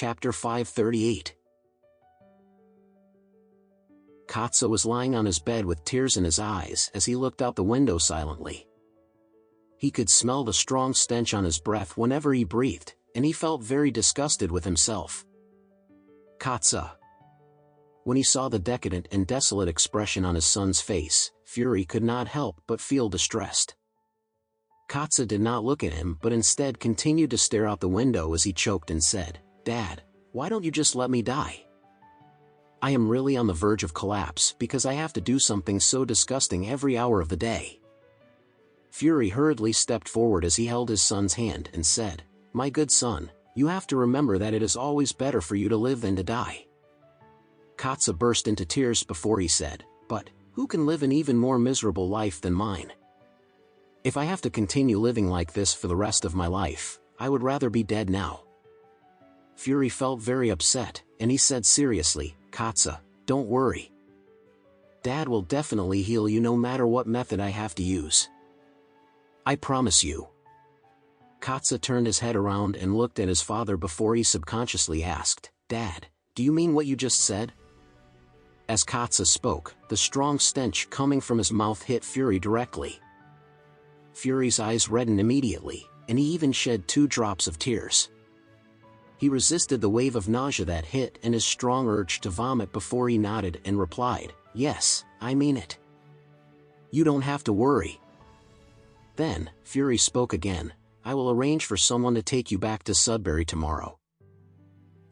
Chapter 538. Katsa was lying on his bed with tears in his eyes as he looked out the window silently. He could smell the strong stench on his breath whenever he breathed, and he felt very disgusted with himself. Katsa. When he saw the decadent and desolate expression on his son's face, Fury could not help but feel distressed. Katsa did not look at him but instead continued to stare out the window as he choked and said, "Dad, why don't you just let me die? I am really on the verge of collapse because I have to do something so disgusting every hour of the day." Fury hurriedly stepped forward as he held his son's hand and said, "My good son, you have to remember that it is always better for you to live than to die." Katsa burst into tears before he said, "But who can live an even more miserable life than mine? If I have to continue living like this for the rest of my life, I would rather be dead now." Fury felt very upset, and he said seriously, "Katsa, don't worry. Dad will definitely heal you no matter what method I have to use. I promise you." Katsa turned his head around and looked at his father before he subconsciously asked, "Dad, do you mean what you just said?" As Katsa spoke, the strong stench coming from his mouth hit Fury directly. Fury's eyes reddened immediately, and he even shed 2 drops of tears. He resisted the wave of nausea that hit and his strong urge to vomit before he nodded and replied, "Yes, I mean it. You don't have to worry." Then, Fury spoke again, "I will arrange for someone to take you back to Sudbury tomorrow.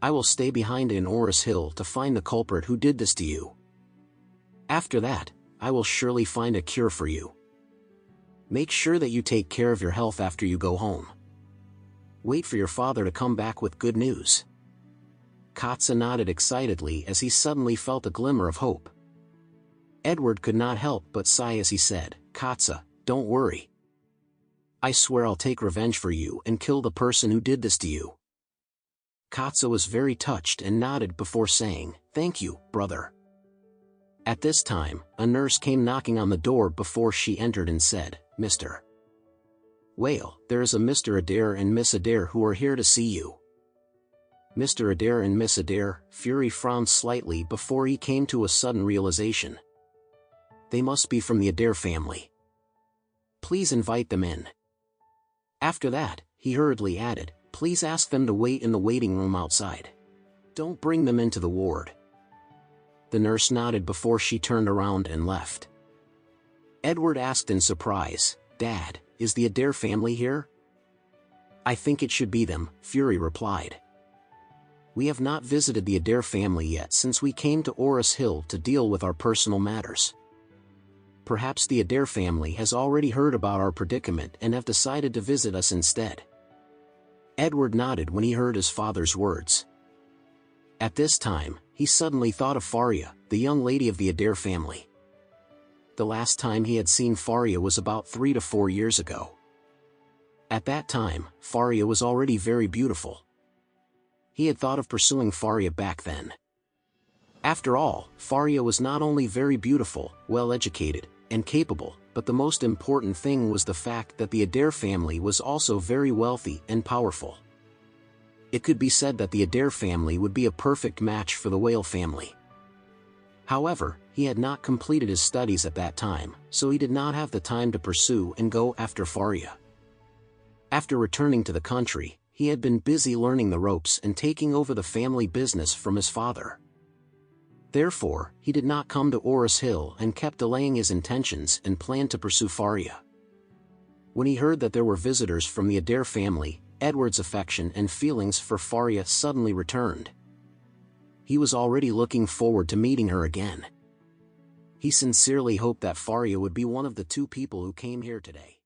I will stay behind in Orris Hill to find the culprit who did this to you. After that, I will surely find a cure for you. Make sure that you take care of your health after you go home. Wait for your father to come back with good news." Katsa nodded excitedly as he suddenly felt a glimmer of hope. Edward could not help but sigh as he said, "Katsa, don't worry. I swear I'll take revenge for you and kill the person who did this to you." Katsa was very touched and nodded before saying, "Thank you, brother." At this time, a nurse came knocking on the door before she entered and said, "Mr. Whale, there is a Mr. Adair and Miss Adair who are here to see you." Mr. Adair and Miss Adair, Fury frowned slightly before he came to a sudden realization. They must be from the Adair family. Please invite them in. After that, he hurriedly added, "Please ask them to wait in the waiting room outside. Don't bring them into the ward." The nurse nodded before she turned around and left. Edward asked in surprise, "Dad, is the Adair family here?" "I think it should be them," Fury replied. "We have not visited the Adair family yet since we came to Orris Hill to deal with our personal matters. Perhaps the Adair family has already heard about our predicament and have decided to visit us instead." Edward nodded when he heard his father's words. At this time, he suddenly thought of Faria, the young lady of the Adair family. The last time he had seen Faria was about 3 to 4 years ago. At that time, Faria was already very beautiful. He had thought of pursuing Faria back then. After all, Faria was not only very beautiful, well-educated, and capable, but the most important thing was the fact that the Adair family was also very wealthy and powerful. It could be said that the Adair family would be a perfect match for the Whale family. However, he had not completed his studies at that time, so he did not have the time to pursue and go after Faria. After returning to the country, he had been busy learning the ropes and taking over the family business from his father. Therefore, he did not come to Orris Hill and kept delaying his intentions and planned to pursue Faria. When he heard that there were visitors from the Adair family, Edward's affection and feelings for Faria suddenly returned. He was already looking forward to meeting her again. He sincerely hoped that Faria would be one of the 2 people who came here today.